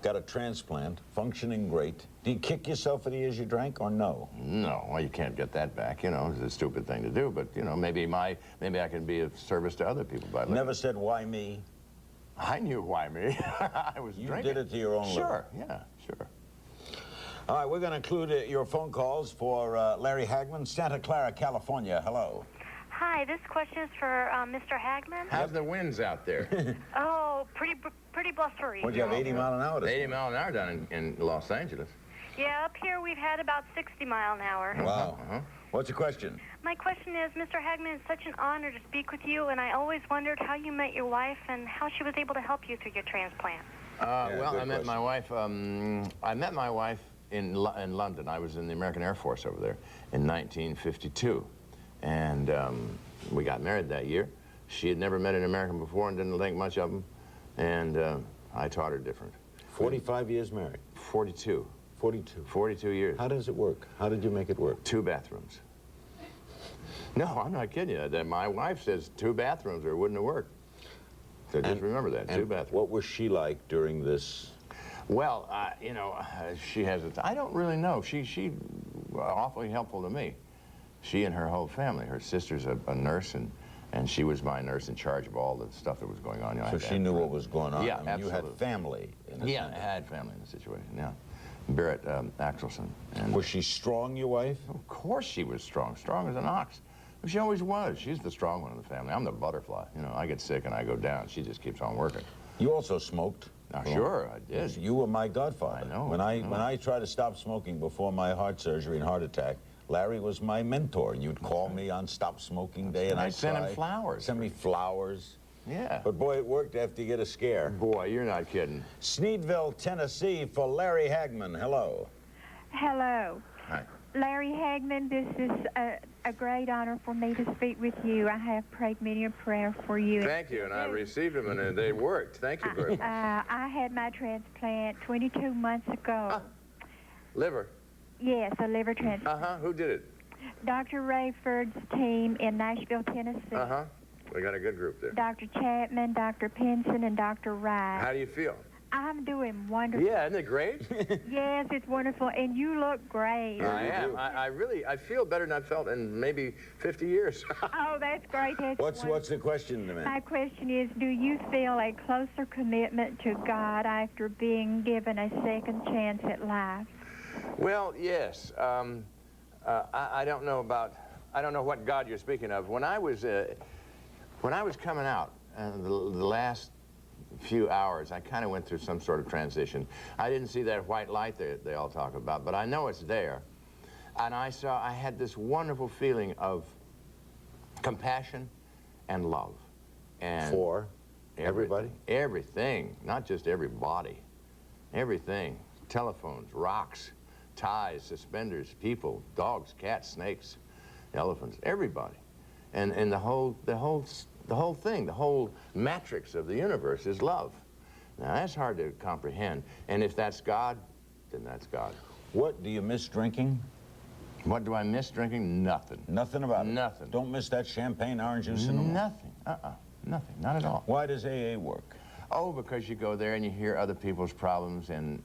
[SPEAKER 2] got a transplant, functioning great. Do you kick yourself for the years you drank, or no?
[SPEAKER 4] No, well, you can't get that back, you know. It's a stupid thing to do, but, you know, maybe I can be of service to other people by living.
[SPEAKER 2] Never said, why me?
[SPEAKER 4] I knew why me. I was
[SPEAKER 2] You
[SPEAKER 4] drinking.
[SPEAKER 2] did it to your own
[SPEAKER 4] Sure,
[SPEAKER 2] liver.
[SPEAKER 4] yeah, sure.
[SPEAKER 2] All right, we're going to include your phone calls for Larry Hagman, Santa Clara, California. Hello.
[SPEAKER 7] Hi, this question is for Mr. Hagman.
[SPEAKER 4] How's the winds out there?
[SPEAKER 7] Oh, pretty blustery.
[SPEAKER 2] What'd you have, 80 mile an hour? this
[SPEAKER 4] 80 mile an hour down in Los Angeles.
[SPEAKER 7] Yeah, up here we've had about 60 mile an hour.
[SPEAKER 2] Wow.
[SPEAKER 4] Uh-huh.
[SPEAKER 2] What's the question?
[SPEAKER 7] My question is, Mr. Hagman, it's such an honor to speak with you, and I always wondered how you met your wife and how she was able to help you through your transplant.
[SPEAKER 4] Well,
[SPEAKER 2] good
[SPEAKER 4] I met my wife. I met my wife in London. I was in the American Air Force over there in 1952, and we got married that year. She had never met an American before and didn't think much of him, and I taught her different.
[SPEAKER 2] 45 years married.
[SPEAKER 4] 42.
[SPEAKER 2] 42.
[SPEAKER 4] 42 years.
[SPEAKER 2] How does it work? How did you make it work?
[SPEAKER 4] 2 bathrooms. No, I'm not kidding you. That my wife says 2 bathrooms or it wouldn't have worked. So just remember that, 2 bathrooms.
[SPEAKER 2] What was she like during this?
[SPEAKER 4] Well, you know, she has I don't really know. She awfully helpful to me. She and her whole family. Her sister's a nurse, and she was my nurse in charge of all the stuff that was going on. You know,
[SPEAKER 2] So she knew what was going on.
[SPEAKER 4] Yeah,
[SPEAKER 2] I mean,
[SPEAKER 4] absolutely.
[SPEAKER 2] you had family in this.
[SPEAKER 4] Yeah, I had family in the situation, yeah. Barrett Axelson. And
[SPEAKER 2] Was she strong, your wife?
[SPEAKER 4] of course she was strong as an ox. She always was. She's the strong one in the family. I'm the butterfly. You know, I get sick and I go down. She just keeps on working.
[SPEAKER 2] You also smoked.
[SPEAKER 4] Sure, I did.
[SPEAKER 2] You were my godfather.
[SPEAKER 4] I know.
[SPEAKER 2] When I tried to stop smoking before my heart surgery and heart attack, Larry was my mentor. You'd call me on Stop Smoking Day, and I'd
[SPEAKER 4] send him flowers.
[SPEAKER 2] Send me flowers.
[SPEAKER 4] Yeah.
[SPEAKER 2] But boy, it worked after you get a scare.
[SPEAKER 4] Boy, you're not kidding.
[SPEAKER 2] Sneedville, Tennessee, for Larry Hagman. Hello.
[SPEAKER 8] Hello.
[SPEAKER 2] Hi.
[SPEAKER 8] Larry Hagman, this is a great honor for me to speak with you. I have prayed many a prayer for you.
[SPEAKER 4] Thank you, and I received them, and they worked. Thank you very much.
[SPEAKER 8] I had my transplant 22 months ago.
[SPEAKER 4] Liver?
[SPEAKER 8] Yes, a liver transplant.
[SPEAKER 4] Uh-huh. Who did it?
[SPEAKER 8] Dr. Rayford's team in Nashville, Tennessee.
[SPEAKER 4] Uh-huh. We got a good group there.
[SPEAKER 8] Dr. Chapman, Dr. Pinson, and Dr. Wright.
[SPEAKER 4] How do you feel?
[SPEAKER 8] I'm doing wonderful.
[SPEAKER 4] Yeah, isn't it great?
[SPEAKER 8] Yes, it's wonderful, and you look great.
[SPEAKER 4] I am. I feel better than I've felt in maybe 50 years.
[SPEAKER 8] Oh, that's great. That's
[SPEAKER 2] What's the question, man?
[SPEAKER 8] My question is, do you feel a closer commitment to God after being given a second chance at life?
[SPEAKER 4] Well, yes. I don't know what God you're speaking of. When I was coming out, the last few hours, I kind of went through some sort of transition. I didn't see that white light they all talk about, but I know it's there. And I had this wonderful feeling of compassion and love. And
[SPEAKER 2] For everybody?
[SPEAKER 4] Everything, not just everybody. Everything. Telephones, rocks, ties, suspenders, people, dogs, cats, snakes, elephants, everybody. And the whole thing, the whole matrix of the universe is love. Now, that's hard to comprehend. And if that's God, then that's God.
[SPEAKER 2] What do you miss drinking?
[SPEAKER 4] What do I miss drinking? Nothing.
[SPEAKER 2] Nothing about it?
[SPEAKER 4] Nothing.
[SPEAKER 2] Don't miss that champagne orange juice in the morning?
[SPEAKER 4] Nothing. Nothing. Not at all.
[SPEAKER 2] Why does AA work?
[SPEAKER 4] Oh, because you go there and you hear other people's problems, and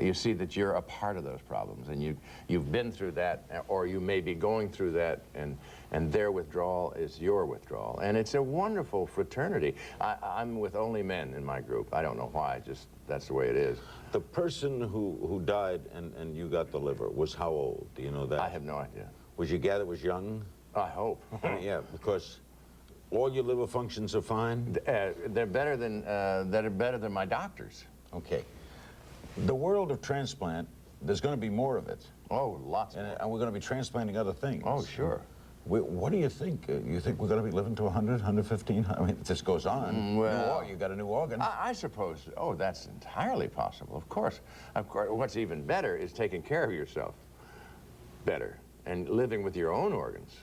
[SPEAKER 4] you see that you're a part of those problems, and you've been through that, or you may be going through that, and their withdrawal is your withdrawal. And it's a wonderful fraternity. I'm with only men in my group. I don't know why, just that's the way it is.
[SPEAKER 2] The person who died and you got the liver was how old? Do you know that?
[SPEAKER 4] I have no idea.
[SPEAKER 2] Was you gather was young?
[SPEAKER 4] I hope.
[SPEAKER 2] Yeah, because all your liver functions are fine?
[SPEAKER 4] They're better than my doctors.
[SPEAKER 2] Okay. The world of transplant, there's going to be more of it.
[SPEAKER 4] Oh, lots more.
[SPEAKER 2] And we're going to be transplanting other things.
[SPEAKER 4] Oh, sure.
[SPEAKER 2] What do you think? You think we're going to be living to 100, 115? I mean, if this goes on,
[SPEAKER 4] well,
[SPEAKER 2] you got a new organ.
[SPEAKER 4] I suppose, that's entirely possible, of course. Of course, what's even better is taking care of yourself better and living with your own organs.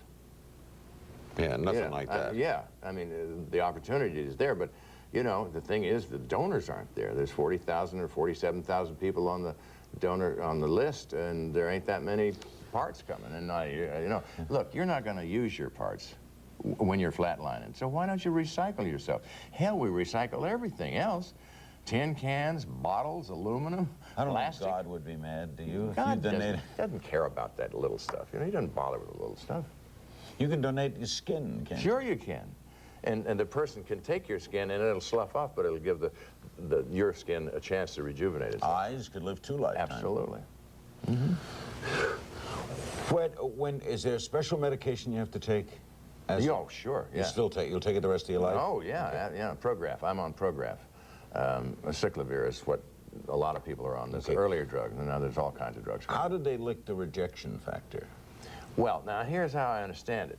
[SPEAKER 2] Yeah, nothing like that.
[SPEAKER 4] Yeah, I mean, the opportunity is there, but, you know, the thing is the donors aren't there. There's 40,000 or 47,000 people on the list, and there ain't that many parts coming. And you know, look, you're not going to use your parts when you're flatlining, so why don't you recycle yourself? Hell, we recycle everything else. Tin cans, bottles, aluminum,
[SPEAKER 2] I don't
[SPEAKER 4] plastic.
[SPEAKER 2] think God would be mad, do you?
[SPEAKER 4] God doesn't care about that little stuff. You know, he doesn't bother with the little stuff.
[SPEAKER 2] You can donate your skin, can't you?
[SPEAKER 4] Sure you can. And the person can take your skin and it'll slough off, but it'll give your skin a chance to rejuvenate itself.
[SPEAKER 2] Eyes could live 2 lifetimes.
[SPEAKER 4] Absolutely.
[SPEAKER 2] When is there a special medication you have to take?
[SPEAKER 4] Oh, sure. Yeah.
[SPEAKER 2] You'll take it the rest of your life?
[SPEAKER 4] Oh, yeah. Okay. Yeah, Prograf. I'm on Prograf. Cyclovir is what a lot of people are on. This earlier drug, and now there's all kinds of drugs.
[SPEAKER 2] How did they lick the rejection factor?
[SPEAKER 4] Well, now here's how I understand it.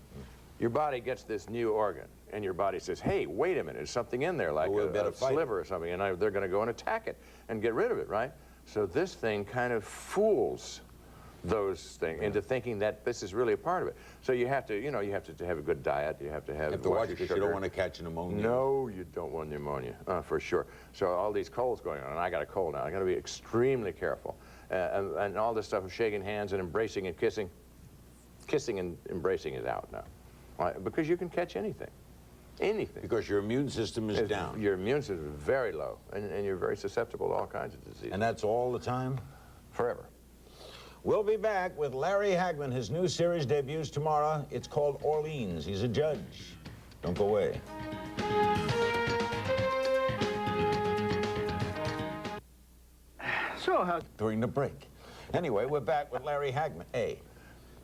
[SPEAKER 4] Your body gets this new organ, and your body says, hey, wait a minute, there's something in there, like a sliver or something, and they're going to go and attack it and get rid of it, right? So this thing kind of fools those things into thinking that this is really a part of it. So you have to, you know, you have to have a good diet. You have to have.
[SPEAKER 2] You have to watch because you don't want to catch pneumonia.
[SPEAKER 4] No, you don't want pneumonia, for sure. So all these colds going on, and I got a cold now. I got to be extremely careful. And all this stuff of shaking hands and embracing and kissing and embracing is out now. Why? Because you can catch anything. Anything.
[SPEAKER 2] Because your immune system is down.
[SPEAKER 4] Your immune system is very low, and you're very susceptible to all kinds of diseases.
[SPEAKER 2] And that's all the time?
[SPEAKER 4] Forever.
[SPEAKER 2] We'll be back with Larry Hagman. His new series debuts tomorrow. It's called Orleans. He's a judge. Don't go away.
[SPEAKER 5] So,
[SPEAKER 2] During the break. Anyway, we're back with Larry Hagman. Hey,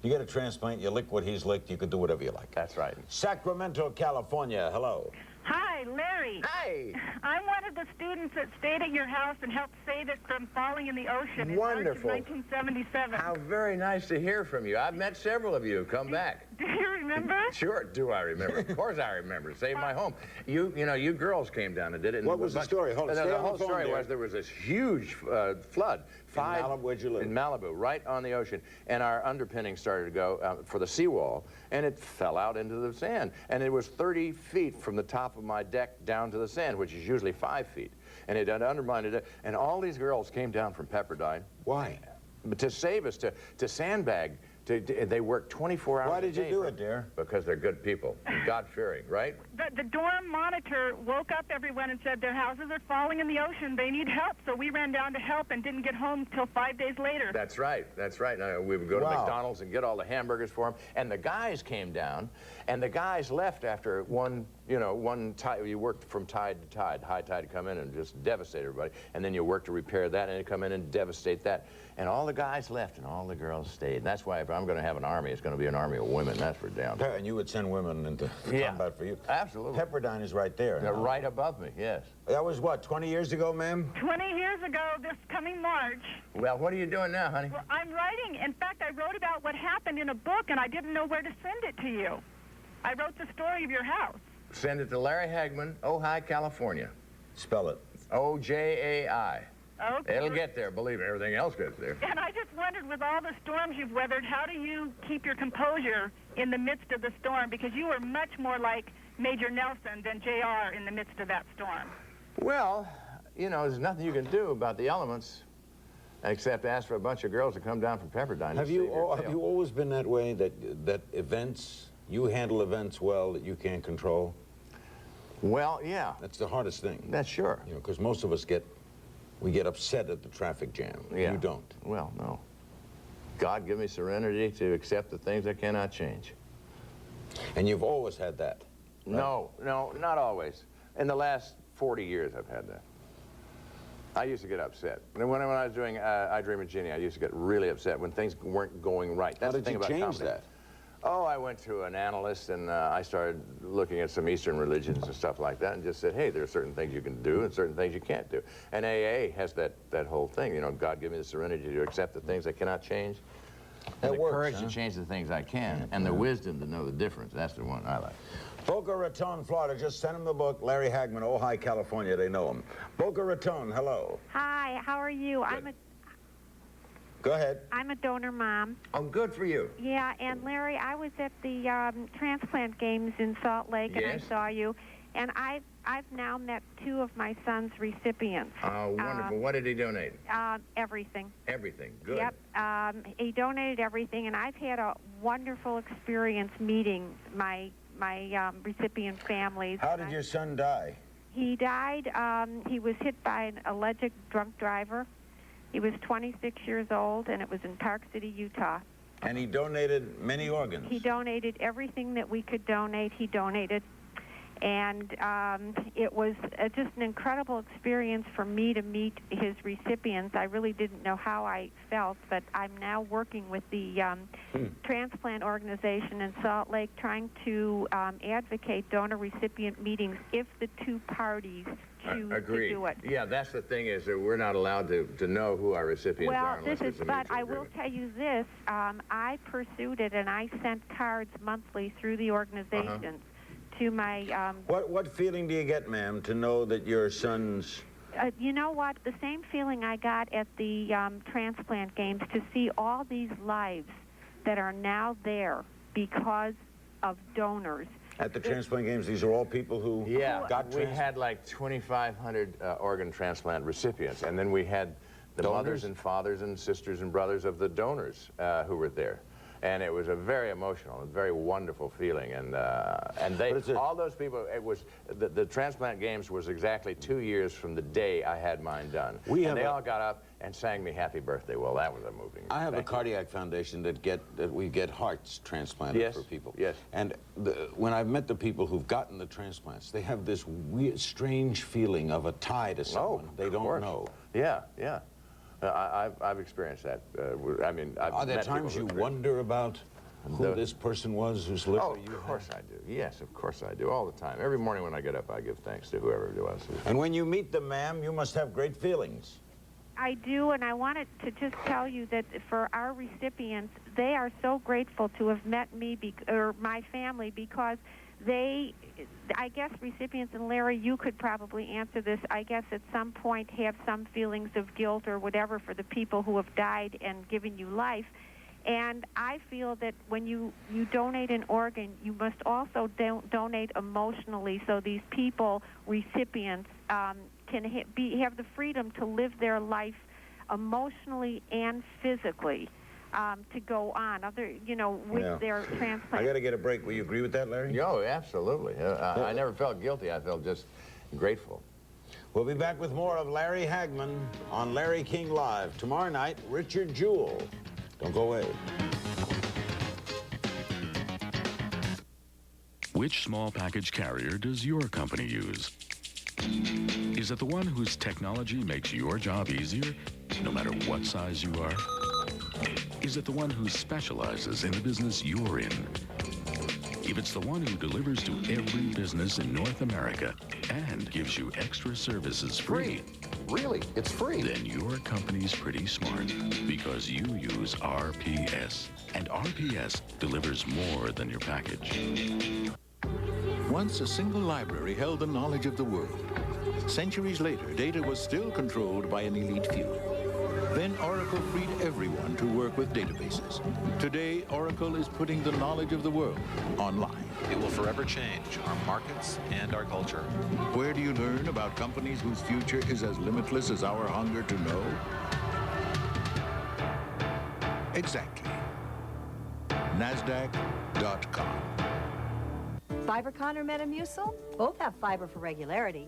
[SPEAKER 2] you get a transplant, you lick what he's licked, you can do whatever you like.
[SPEAKER 4] That's right.
[SPEAKER 2] Sacramento, California. Hello.
[SPEAKER 9] Hi, Larry.
[SPEAKER 4] Hi.
[SPEAKER 9] I'm one of the students that stayed at your house and helped save it from falling in the ocean
[SPEAKER 4] Wonderful.
[SPEAKER 9] in March of 1977.
[SPEAKER 4] How very nice to hear from you. I've met several of you. Come back.
[SPEAKER 9] Do you remember?
[SPEAKER 4] Sure, do I remember? Of course I remember. Saved my home. You know, you girls came down and did it. And
[SPEAKER 2] What was the story? Hold on, stay
[SPEAKER 4] the
[SPEAKER 2] on the
[SPEAKER 4] whole
[SPEAKER 2] phone
[SPEAKER 4] story
[SPEAKER 2] there.
[SPEAKER 4] was there was this huge flood.
[SPEAKER 2] Malibu, where'd you live?
[SPEAKER 4] In Malibu, right on the ocean. And our underpinning started to go for the seawall, and it fell out into the sand. And it was 30 feet from the top of my deck down to the sand, which is usually 5 feet. And it had undermined it. And all these girls came down from Pepperdine.
[SPEAKER 2] Why?
[SPEAKER 4] To save us, to sandbag. They worked 24 hours
[SPEAKER 2] Why
[SPEAKER 4] a
[SPEAKER 2] did you
[SPEAKER 4] day
[SPEAKER 2] do it, dear?
[SPEAKER 4] Because they're good people, God-fearing, right?
[SPEAKER 9] The dorm monitor woke up everyone and said their houses are falling in the ocean. They need help. So we ran down to help and didn't get home till 5 days later.
[SPEAKER 4] That's right. That's right. Now, we would go to
[SPEAKER 2] Wow.
[SPEAKER 4] McDonald's and get all the hamburgers for them. And the guys came down, and the guys left after one tide. You worked from tide to tide. High tide come in and just devastate everybody. And then you work to repair that, and it come in and devastate that. And all the guys left, and all the girls stayed. And that's why if I'm going to have an army, it's going to be an army of women. That's for damn sure.
[SPEAKER 2] And you would send women into combat for you.
[SPEAKER 4] Absolutely.
[SPEAKER 2] Pepperdine is right there.
[SPEAKER 4] They're right above me, yes.
[SPEAKER 2] That was what, 20 years ago, ma'am?
[SPEAKER 9] 20 years ago, this coming March.
[SPEAKER 4] Well, what are you doing now, honey?
[SPEAKER 9] Well, I'm writing. In fact, I wrote about what happened in a book, and I didn't know where to send it to you. I wrote the story of your house.
[SPEAKER 4] Send it to Larry Hagman, Ojai, California.
[SPEAKER 2] Spell it.
[SPEAKER 4] O-J-A-I.
[SPEAKER 9] Okay.
[SPEAKER 4] It'll get there, believe me. Everything else gets there.
[SPEAKER 9] And I just wondered, with all the storms you've weathered, how do you keep your composure in the midst of the storm? Because you were much more like Major Nelson than JR in the midst of that storm.
[SPEAKER 4] Well, you know, there's nothing you can do about the elements except ask for a bunch of girls to come down from Pepperdine.
[SPEAKER 2] Have you always been that way, that events, you handle events well that you can't control?
[SPEAKER 4] Well, yeah.
[SPEAKER 2] That's the hardest thing.
[SPEAKER 4] That's sure.
[SPEAKER 2] You know, because most of us get upset at the traffic jam.
[SPEAKER 4] Yeah.
[SPEAKER 2] You don't.
[SPEAKER 4] Well, no. God give me serenity to accept the things I cannot change.
[SPEAKER 2] And you've always had that. Right?
[SPEAKER 4] No, not always. In the last 40 years, I've had that. I used to get upset. When I was doing I Dream of Jeannie, I used to get really upset when things weren't going right. That's
[SPEAKER 2] How
[SPEAKER 4] the
[SPEAKER 2] did
[SPEAKER 4] thing
[SPEAKER 2] you
[SPEAKER 4] about
[SPEAKER 2] change
[SPEAKER 4] comedy.
[SPEAKER 2] that?
[SPEAKER 4] Oh, I went to an analyst, and I started looking at some Eastern religions and stuff like that, and just said, hey, there are certain things you can do and certain things you can't do. And AA has that whole thing, you know, God give me the serenity to accept the things I cannot change, and the courage to change the things I can, and the wisdom to know the difference. That's the one I like.
[SPEAKER 2] Boca Raton, Florida. Just send him the book, Larry Hagman, Ojai, California. They know him. Boca Raton, hello.
[SPEAKER 8] Hi, how are you?
[SPEAKER 2] Go ahead.
[SPEAKER 8] I'm a donor mom.
[SPEAKER 4] Oh, good for you.
[SPEAKER 8] Yeah, and Larry, I was at the transplant games in Salt Lake, and I saw you. And I've now met 2 of my son's recipients.
[SPEAKER 4] Oh, wonderful. What did he donate?
[SPEAKER 8] Everything.
[SPEAKER 4] Everything. Good.
[SPEAKER 8] Yep. He donated everything, and I've had a wonderful experience meeting my recipient families.
[SPEAKER 2] How did your son die?
[SPEAKER 8] He died. He was hit by an alleged drunk driver. He was 26 years old, and it was in Park City, Utah.
[SPEAKER 2] And he donated many organs.
[SPEAKER 8] He donated everything that we could donate. He donated. And it was just an incredible experience for me to meet his recipients. I really didn't know how I felt, but I'm now working with the transplant organization in Salt Lake, trying to advocate donor-recipient meetings if the 2 parties choose to do it.
[SPEAKER 4] Yeah, that's the thing, is that we're not allowed to know who our recipients are unless there's a mutual
[SPEAKER 8] but I will
[SPEAKER 4] agreement.
[SPEAKER 8] tell you this, I pursued it, and I sent cards monthly through the organizations to my...
[SPEAKER 2] What feeling do you get, ma'am, to know that your son's
[SPEAKER 8] You know what? The same feeling I got at the transplant games, to see all these lives that are now there because of donors.
[SPEAKER 2] At the transplant games, these are all people who got
[SPEAKER 4] we had like 2,500 organ transplant recipients, and then we had the
[SPEAKER 2] Donors?
[SPEAKER 4] mothers and fathers and sisters and brothers of the donors who were there. And it was a very emotional and very wonderful feeling. And they, all those people, it was, the transplant games was exactly 2 years from the day I had mine done. And they all got up and sang me happy birthday. Well, that was a moving.
[SPEAKER 2] I have a cardiac foundation that we get hearts transplanted for people.
[SPEAKER 4] Yes.
[SPEAKER 2] And when I've met the people who've gotten the transplants, they have this weird, strange feeling of a tie to someone they don't know.
[SPEAKER 4] Yeah, yeah. I've experienced that. I mean,
[SPEAKER 2] are there times you wonder about who this person was whose liver you had?
[SPEAKER 4] Of course I do. Yes, of course I do. All the time. Every morning when I get up, I give thanks to whoever it was.
[SPEAKER 2] And when you meet them, ma'am, you must have great feelings.
[SPEAKER 8] I do, and I wanted to just tell you that for our recipients, they are so grateful to have met me or my family, because they, I guess recipients, and Larry, you could probably answer this, I guess at some point have some feelings of guilt or whatever for the people who have died and given you life. And I feel that when you donate an organ, you must also donate emotionally, so these people, recipients, can have the freedom to live their life emotionally and physically. To go on, with their transplant.
[SPEAKER 2] I got to get a break. Will you agree with that, Larry?
[SPEAKER 4] Oh, absolutely. I never felt guilty. I felt just grateful.
[SPEAKER 2] We'll be back with more of Larry Hagman on Larry King Live. Tomorrow night, Richard Jewell. Don't go away.
[SPEAKER 10] Which small package carrier does your company use? Is it the one whose technology makes your job easier, no matter what size you are? Is it the one who specializes in the business you're in? If it's the one who delivers to every business in North America and gives you extra services free.
[SPEAKER 6] Really? It's free.
[SPEAKER 10] Then your company's pretty smart, because you use RPS. And RPS delivers more than your package.
[SPEAKER 6] Once a single library held the knowledge of the world. Centuries later, data was still controlled by an elite few. Then Oracle freed everyone to work with databases. Today, Oracle is putting the knowledge of the world online.
[SPEAKER 11] It will forever change our markets and our culture.
[SPEAKER 6] Where do you learn about companies whose future is as limitless as our hunger to know? Exactly. NASDAQ.com.
[SPEAKER 12] FiberCon or Metamucil? Both have fiber for regularity,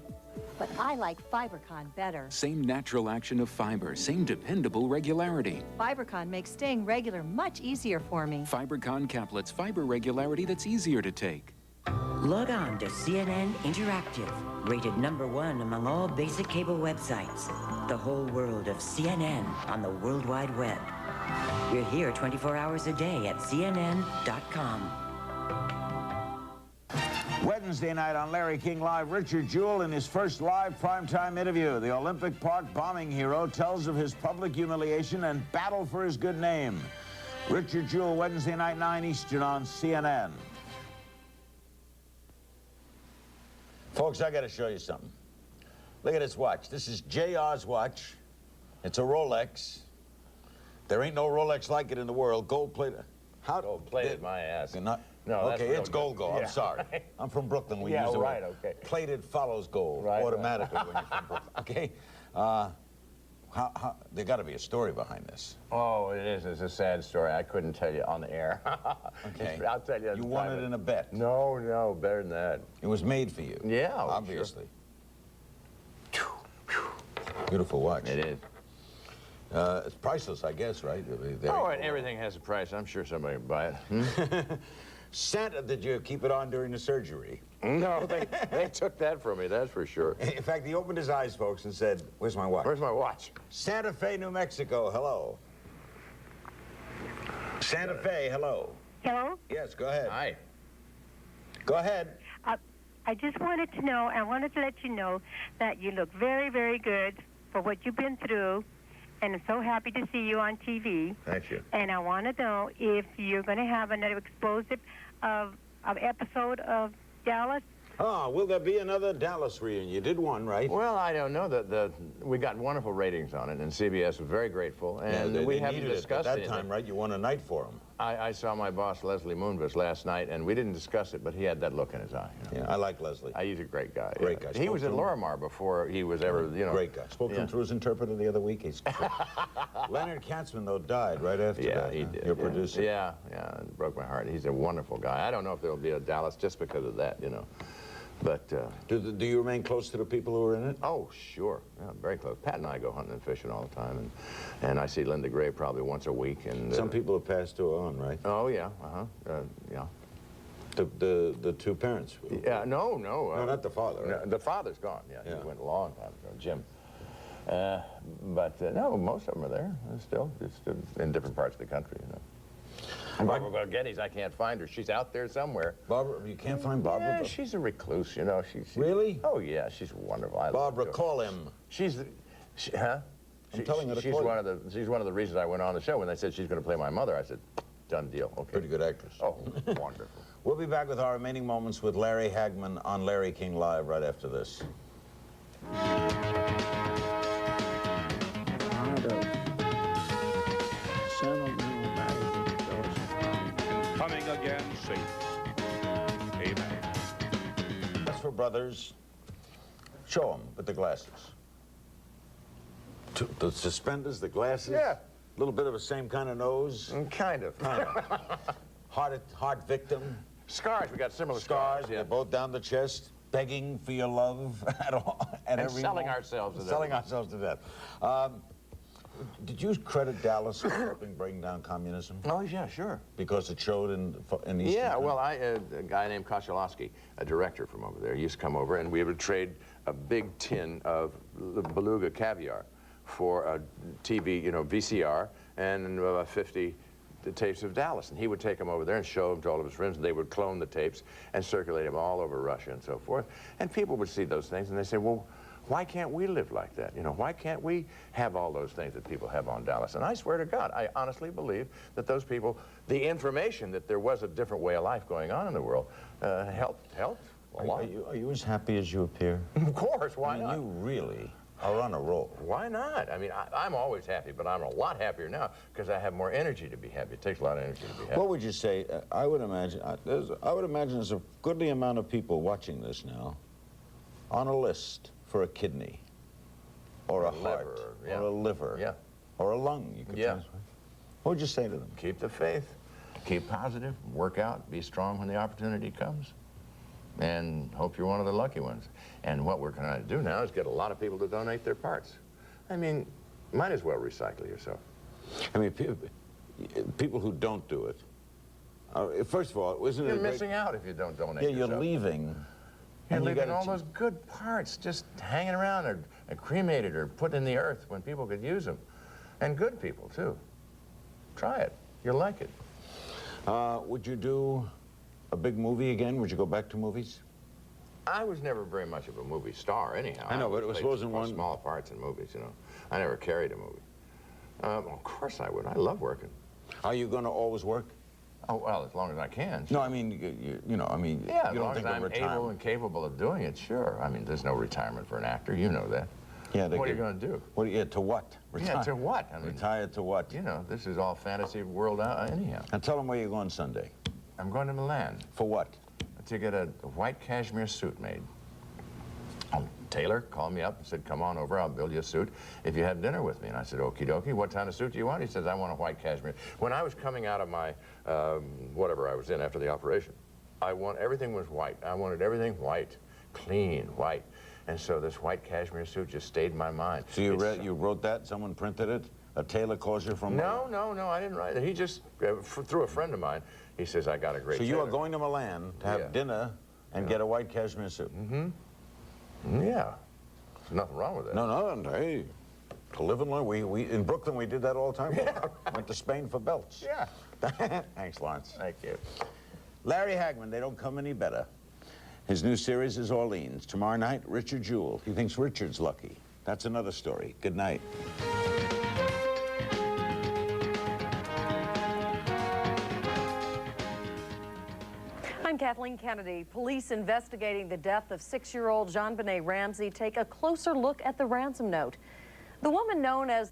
[SPEAKER 12] but I like FiberCon better.
[SPEAKER 13] Same natural action of fiber, same dependable regularity.
[SPEAKER 12] FiberCon makes staying regular much easier for me.
[SPEAKER 13] FiberCon caplets, fiber regularity that's easier to take.
[SPEAKER 14] Log on to CNN Interactive, rated #1 among all basic cable websites. The whole world of CNN on the World Wide Web. We're here 24 hours a day at CNN.com.
[SPEAKER 2] Wednesday night on Larry King Live, Richard Jewell in his first live primetime interview. The Olympic Park bombing hero tells of his public humiliation and battle for his good name. Richard Jewell, Wednesday night, 9 Eastern on CNN. Folks, I got to show you something. Look at this watch. This is JR's watch. It's a Rolex. There ain't no Rolex like it in the world. Gold-plated.
[SPEAKER 4] How gold-plated, my ass.
[SPEAKER 2] No, okay, it's gold. I'm sorry. I'm from Brooklyn. We use the word.
[SPEAKER 4] Okay.
[SPEAKER 2] Plated follows gold automatically when you're from Brooklyn. Okay? There got to be a story behind this.
[SPEAKER 4] Oh, it is. It's a sad story. I couldn't tell you on the air.
[SPEAKER 2] Okay.
[SPEAKER 4] I'll tell you.
[SPEAKER 2] You won it in a bet.
[SPEAKER 4] No, better than that.
[SPEAKER 2] It was made for you.
[SPEAKER 4] Yeah,
[SPEAKER 2] obviously. Sure. Beautiful watch.
[SPEAKER 4] It is.
[SPEAKER 2] It's priceless, I guess, right?
[SPEAKER 4] And everything has a price. I'm sure somebody will buy it.
[SPEAKER 2] Santa, did you keep it on during the surgery?
[SPEAKER 4] No, they took that from me, that's for sure.
[SPEAKER 2] In fact, he opened his eyes, folks, and said, "Where's my watch?"
[SPEAKER 4] Where's my watch?
[SPEAKER 2] Santa Fe, New Mexico, hello. Santa Fe, hello.
[SPEAKER 15] Hello?
[SPEAKER 2] Yes, go ahead.
[SPEAKER 4] Hi.
[SPEAKER 2] Go ahead.
[SPEAKER 15] I just wanted to know, I wanted to let you know that you look very, very good for what you've been through, and I'm so happy to see you on TV.
[SPEAKER 4] Thank you.
[SPEAKER 15] And I want to know if you're going to have another explosive episode of Dallas.
[SPEAKER 2] Oh, will there be another Dallas reunion? You did one, right?
[SPEAKER 4] Well, I don't know. We got wonderful ratings on it, and CBS was very grateful. And we haven't discussed
[SPEAKER 2] it at that time, right? You won a night for them.
[SPEAKER 4] I saw my boss, Leslie Moonves, last night, and we didn't discuss it, but he had that look in his eye. You know?
[SPEAKER 2] Yeah, I like Leslie.
[SPEAKER 4] He's a great guy.
[SPEAKER 2] Great guy.
[SPEAKER 4] He was at Lorimar before he was ever, you know.
[SPEAKER 2] Great guy. Spoke to him through his interpreter the other week. He's Leonard Katzman, though, died right after that.
[SPEAKER 4] Yeah, he did.
[SPEAKER 2] Your producer.
[SPEAKER 4] Yeah, it broke my heart. He's a wonderful guy. I don't know if there'll be a Dallas just because of that, you know. But
[SPEAKER 2] do you remain close to the people who are in it?
[SPEAKER 4] Oh, sure. Yeah, very close. Pat and I go hunting and fishing all the time, and I see Linda Gray probably once a week. And
[SPEAKER 2] some people have passed on, right?
[SPEAKER 4] Oh yeah, yeah.
[SPEAKER 2] The two parents.
[SPEAKER 4] Yeah, no.
[SPEAKER 2] No, not the father. Right?
[SPEAKER 4] No, the father's gone. Yeah, he went a long time ago, Jim. But no, most of them are there still, just in different parts of the country, you know. Barbara Getty's, I can't find her. She's out there somewhere.
[SPEAKER 2] Barbara, you can't find Barbara?
[SPEAKER 4] Yeah, she's a recluse, you know. She's
[SPEAKER 2] really?
[SPEAKER 4] Oh, yeah, she's wonderful.
[SPEAKER 2] Barbara, call him.
[SPEAKER 4] Huh?
[SPEAKER 2] I'm telling her to
[SPEAKER 4] she's
[SPEAKER 2] call
[SPEAKER 4] one of she's one of the reasons I went on the show. When they said she's going to play my mother, I said, done deal. Okay.
[SPEAKER 2] Pretty good actress.
[SPEAKER 4] Oh, wonderful.
[SPEAKER 2] We'll be back with our remaining moments with Larry Hagman on Larry King Live right after this.
[SPEAKER 16] Coming again safe. Amen.
[SPEAKER 2] That's for brothers. Show them with the glasses. The suspenders, the glasses.
[SPEAKER 4] Yeah.
[SPEAKER 2] A little bit of the same kind of nose.
[SPEAKER 4] Kind of.
[SPEAKER 2] Heart victim.
[SPEAKER 4] Scars. We got similar
[SPEAKER 2] scars.
[SPEAKER 4] Yeah.
[SPEAKER 2] They're both down the chest, begging for your love at all.
[SPEAKER 4] And selling ourselves to death.
[SPEAKER 2] Selling ourselves to death. Did you credit Dallas for helping bring down communism?
[SPEAKER 4] Oh, yeah, sure.
[SPEAKER 2] Because it showed in Eastern
[SPEAKER 4] Yeah, well, a guy named Koshalowski, a director from over there, used to come over, and we would trade a big tin of the beluga caviar for a TV, you know, VCR, and 50 tapes of Dallas. And he would take them over there and show them to all of his friends, and they would clone the tapes and circulate them all over Russia and so forth. And people would see those things, and they say, well, why can't we live like that? You know, why can't we have all those things that people have on Dallas? And I swear to God, I honestly believe that those people, the information that there was a different way of life going on in the world, helped a lot.
[SPEAKER 2] Are you as happy as you appear?
[SPEAKER 4] Of course, why not?
[SPEAKER 2] You really are on a roll.
[SPEAKER 4] Why not? I mean, I'm always happy, but I'm a lot happier now because I have more energy to be happy. It takes a lot of energy to be happy.
[SPEAKER 2] What would you say? I would imagine there's a goodly amount of people watching this now on a list for a kidney, or a heart, or a liver, or a lung. You could what would you say to them?
[SPEAKER 4] Keep the faith, keep positive, work out, be strong when the opportunity comes, and hope you're one of the lucky ones. And what we're trying to do now is get a lot of people to donate their parts. I mean, might as well recycle yourself.
[SPEAKER 2] I mean, people who don't do it. First of all, isn't it?
[SPEAKER 4] You're missing out if you don't donate.
[SPEAKER 2] Yeah, you're leaving.
[SPEAKER 4] You're leaving all those good parts just hanging around or cremated or put in the earth when people could use them. And good people, too. Try it. You'll like it.
[SPEAKER 2] Would you do a big movie again? Would you go back to movies?
[SPEAKER 4] I was never very much of a movie star, anyhow.
[SPEAKER 2] I know, but it was supposed in one...
[SPEAKER 4] small parts in movies, you know. I never carried a movie. Of course I would. I love working.
[SPEAKER 2] Are you going to always work?
[SPEAKER 4] Oh, well, as long as I can.
[SPEAKER 2] No, I mean, you know, I mean,
[SPEAKER 4] yeah,
[SPEAKER 2] you don't think
[SPEAKER 4] I'm able and capable of doing it, sure. I mean, there's no retirement for an actor, you know that.
[SPEAKER 2] Yeah,
[SPEAKER 4] what are you going to do?
[SPEAKER 2] To what?
[SPEAKER 4] Yeah, to what? I mean,
[SPEAKER 2] retire to what?
[SPEAKER 4] You know, this is all fantasy world anyhow.
[SPEAKER 2] And tell them where you're going Sunday.
[SPEAKER 4] I'm going to Milan.
[SPEAKER 2] For what?
[SPEAKER 4] To get a white cashmere suit made. Taylor called me up and said, come on over, I'll build you a suit if you have dinner with me. And I said, okie dokie, what kind of suit do you want? He says, I want a white cashmere. When I was coming out of my, whatever I was in after the operation, everything was white. I wanted everything white, clean, white. And so this white cashmere suit just stayed in my mind.
[SPEAKER 2] So you wrote that? Someone printed it? A tailor calls you from...
[SPEAKER 4] No, I didn't write it. He just, through a friend of mine, he says, I got a great
[SPEAKER 2] So you are going to Milan to have dinner and get a white cashmere suit?
[SPEAKER 4] Mm-hmm. Yeah. There's nothing wrong with that.
[SPEAKER 2] No, hey, to live and learn. We in Brooklyn, we did that all the time.
[SPEAKER 4] Yeah.
[SPEAKER 2] Went to Spain for belts.
[SPEAKER 4] Yeah.
[SPEAKER 2] Thanks, Lawrence.
[SPEAKER 4] Thank you.
[SPEAKER 2] Larry Hagman, they don't come any better. His new series is Orleans. Tomorrow night, Richard Jewell. He thinks Richard's lucky. That's another story. Good night.
[SPEAKER 17] I'm Kathleen Kennedy. Police investigating the death of 6-year-old Jean-Benet Ramsey take a closer look at the ransom note. The woman known as